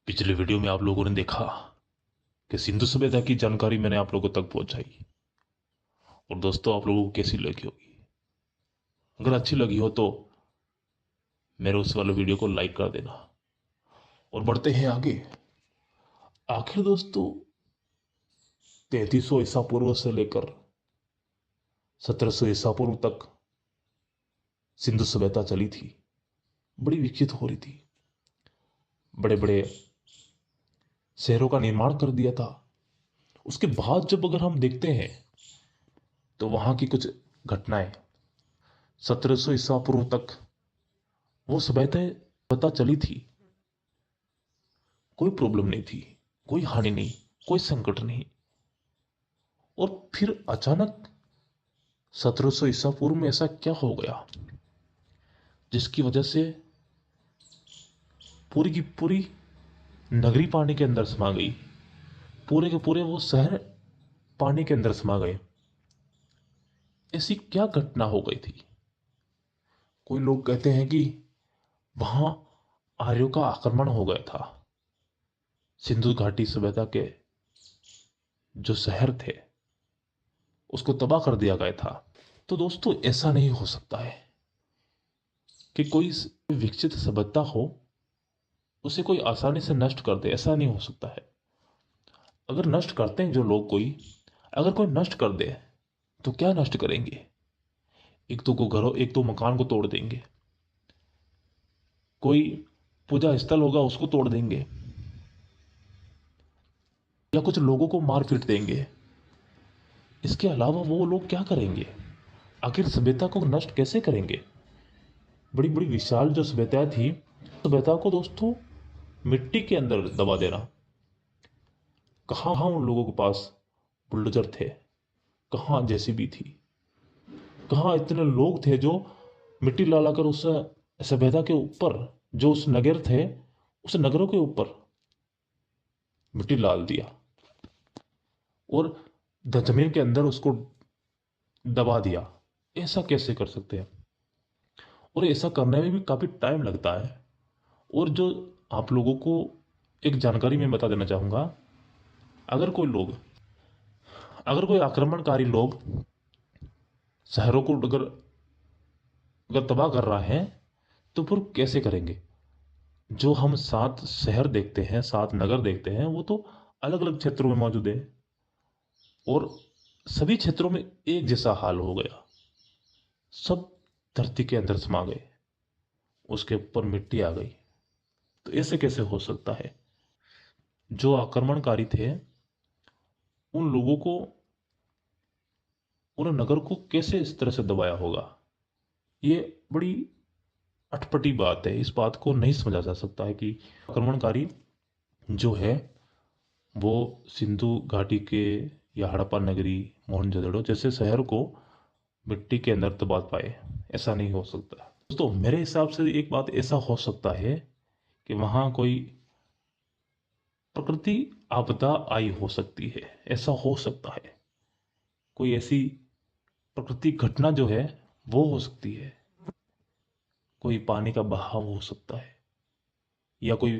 पिछले वीडियो में आप लोगों ने देखा कि सिंधु सभ्यता की जानकारी मैंने आप लोगों तक पहुंचाई। और दोस्तों, आप लोगों को कैसी लगी होगी? अगर अच्छी लगी हो तो मेरे उस वाले वीडियो को लाइक कर देना। और बढ़ते हैं आगे। आखिर दोस्तों, 3300 ईसा पूर्व से लेकर 1700 ईसा पूर्व तक सिंधु सभ्यता चली थी। बड़ी विकसित हो रही थी। बड़े बड़े शहरों का निर्माण कर दिया था। उसके बाद जब अगर हम देखते हैं तो वहां की कुछ घटनाएं 1700 ईसा पूर्व तक वो सभ्यताएं पता चली थी। कोई प्रॉब्लम नहीं थी, कोई हानि नहीं, कोई संकट नहीं। और फिर अचानक 1700 ईसा पूर्व में ऐसा क्या हो गया जिसकी वजह से पूरी की पूरी नगरी पानी के अंदर समा गई। पूरे के पूरे वो शहर पानी के अंदर समा गए। ऐसी क्या घटना हो गई थी? कोई लोग कहते हैं कि वहां आर्यों का आक्रमण हो गया था। सिंधु घाटी सभ्यता के जो शहर थे उसको तबाह कर दिया गया था। तो दोस्तों, ऐसा नहीं हो सकता है कि कोई विकसित सभ्यता हो उसे कोई आसानी से नष्ट कर दे। ऐसा नहीं हो सकता है। अगर नष्ट करते हैं जो लोग, अगर कोई नष्ट कर दे तो क्या नष्ट करेंगे? एक तो मकान को तोड़ देंगे। कोई पूजा स्थल होगा उसको तोड़ देंगे, या कुछ लोगों को मार पीट देंगे। इसके अलावा वो लोग क्या करेंगे? आखिर सभ्यता को नष्ट कैसे करेंगे? बड़ी बड़ी विशाल जो सभ्यता थी, सभ्यता को दोस्तों मिट्टी के अंदर दबा देना। कहाँ उन लोगों के पास बुलडोजर थे? कहाँ जेसीबी थी? कहाँ इतने लोग थे जो मिट्टी ला लाकर उस सभ्यता के ऊपर, जो उस नगर थे उस नगरों के ऊपर मिट्टी डाल दिया और जमीन के अंदर उसको दबा दिया। ऐसा कैसे कर सकते हैं? और ऐसा करने में भी काफी टाइम लगता है। और जो आप लोगों को एक जानकारी मैं बता देना चाहूंगा। अगर कोई लोग, अगर कोई आक्रमणकारी लोग शहरों को अगर अगर तबाह कर रहा है तो फिर कैसे करेंगे? जो हम 7 शहर देखते हैं, 7 नगर देखते हैं, वो तो अलग अलग क्षेत्रों में मौजूद है। और सभी क्षेत्रों में एक जैसा हाल हो गया। सब धरती के अंदर समा गए, उसके ऊपर मिट्टी आ गई। तो ऐसे कैसे हो सकता है? जो आक्रमणकारी थे उन लोगों को, उन नगर को कैसे इस तरह से दबाया होगा? ये बड़ी अटपटी बात है। इस बात को नहीं समझा जा सकता है कि आक्रमणकारी जो है वो सिंधु घाटी के या हड़प्पा नगरी, मोहनजोदड़ो जैसे शहर को मिट्टी के अंदर दबा पाए। ऐसा नहीं हो सकता दोस्तों। मेरे हिसाब से एक बात ऐसा हो सकता है कि वहां कोई प्रकृति आपदा आई हो सकती है। ऐसा हो सकता है। कोई ऐसी प्रकृति घटना जो है वो हो सकती है। कोई पानी का बहाव हो सकता है, या कोई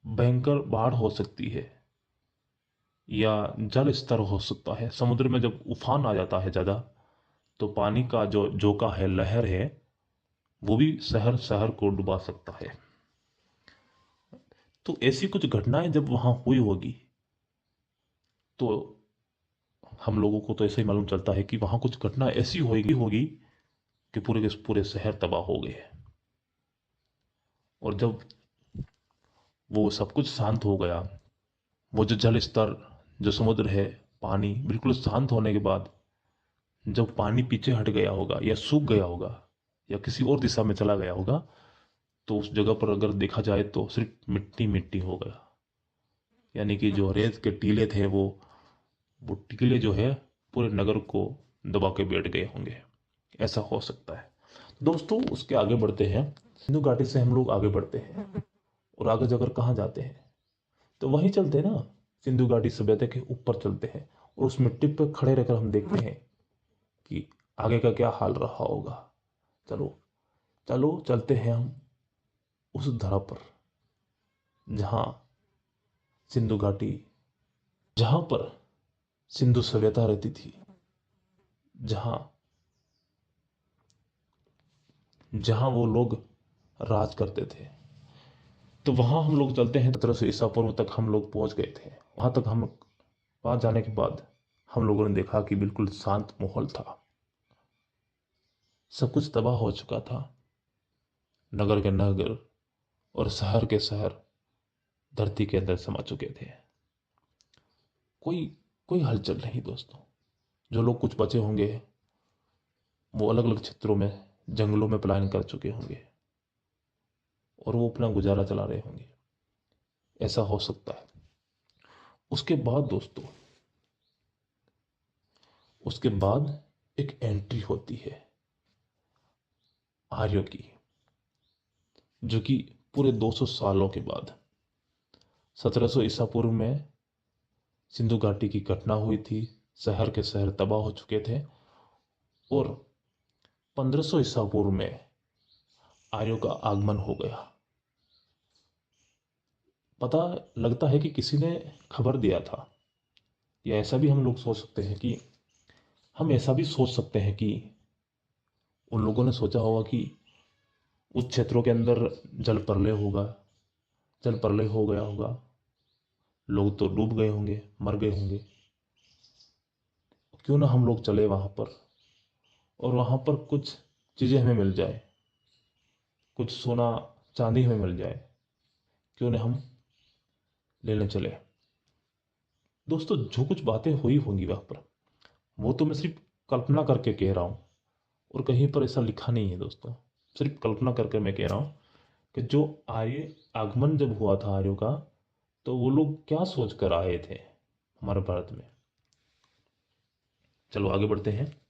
भयंकर बाढ़ हो सकती है, या जल स्तर हो सकता है। समुद्र में जब उफान आ जाता है ज्यादा, तो पानी का जो जोका है, लहर है, वो भी शहर शहर को डुबा सकता है। तो ऐसी कुछ घटनाएं जब वहां हुई होगी तो हम लोगों को तो ऐसे ही मालूम चलता है कि वहां कुछ घटना ऐसी होगी कि पूरे के पूरे शहर तबाह हो गए। और जब वो सब कुछ शांत हो गया, वो जो जल स्तर, जो समुद्र है, पानी बिल्कुल शांत होने के बाद जब पानी पीछे हट गया होगा या सूख गया होगा या किसी और दिशा में चला गया होगा, तो उस जगह पर अगर देखा जाए तो सिर्फ मिट्टी मिट्टी हो गया। यानी कि जो रेत के टीले थे वो टीले जो है पूरे नगर को दबा के बैठ गए होंगे। ऐसा हो सकता है। दोस्तों, उसके आगे बढ़ते हैं। सिंधु घाटी से हम लोग आगे बढ़ते हैं और आगे जाकर कहाँ जाते हैं? तो वहीं चलते हैं ना, सिंधु घाटी सभ्यता के ऊपर चलते हैं। और उस मिट्टी पर खड़े रहकर हम देखते हैं कि आगे का क्या हाल रहा होगा। चलो चलो चलते हैं हम उस धरा पर जहाँ सिंधु घाटी, जहां पर सिंधु सभ्यता रहती थी, जहां जहां वो लोग राज करते थे। तो वहां हम लोग चलते हैं, 1700 ईसा पूर्व तक हम लोग पहुंच गए थे। वहां जाने के बाद हम लोगों ने देखा कि बिल्कुल शांत माहौल था, सब कुछ तबाह हो चुका था। नगर के नगर और शहर के शहर धरती के अंदर समा चुके थे। कोई कोई हलचल नहीं दोस्तों। जो लोग कुछ बचे होंगे वो अलग अलग क्षेत्रों में, जंगलों में पलायन कर चुके होंगे और वो अपना गुजारा चला रहे होंगे, ऐसा हो सकता है। उसके बाद दोस्तों, उसके बाद एक एंट्री होती है आर्यों की, जो कि पूरे 200 सालों के बाद 1700 ईसा पूर्व में सिंधु घाटी की घटना हुई थी। शहर के शहर तबाह हो चुके थे और 1500 ईसा पूर्व में आर्यों का आगमन हो गया। पता लगता है कि किसी ने खबर दिया था, या ऐसा भी हम लोग सोच सकते हैं कि हम ऐसा भी सोच सकते हैं कि उन लोगों ने सोचा होगा कि उस क्षेत्रों के अंदर जल प्रलय होगा, जल प्रलय हो गया होगा, लोग तो डूब गए होंगे, मर गए होंगे। क्यों ना हम लोग चले वहां पर और वहां पर कुछ चीजें हमें मिल जाए, कुछ सोना चांदी हमें मिल जाए, क्यों ना हम लेने चले। दोस्तों, जो कुछ बातें हुई होंगी वहां पर, वो तो मैं सिर्फ कल्पना करके कह रहा हूं और कहीं पर ऐसा लिखा नहीं है दोस्तों। सिर्फ कल्पना करके मैं कह रहा हूं कि जो आर्य आगमन जब हुआ था आर्यों का, तो वो लोग क्या सोच कर आए थे हमारे भारत में। चलो आगे बढ़ते हैं।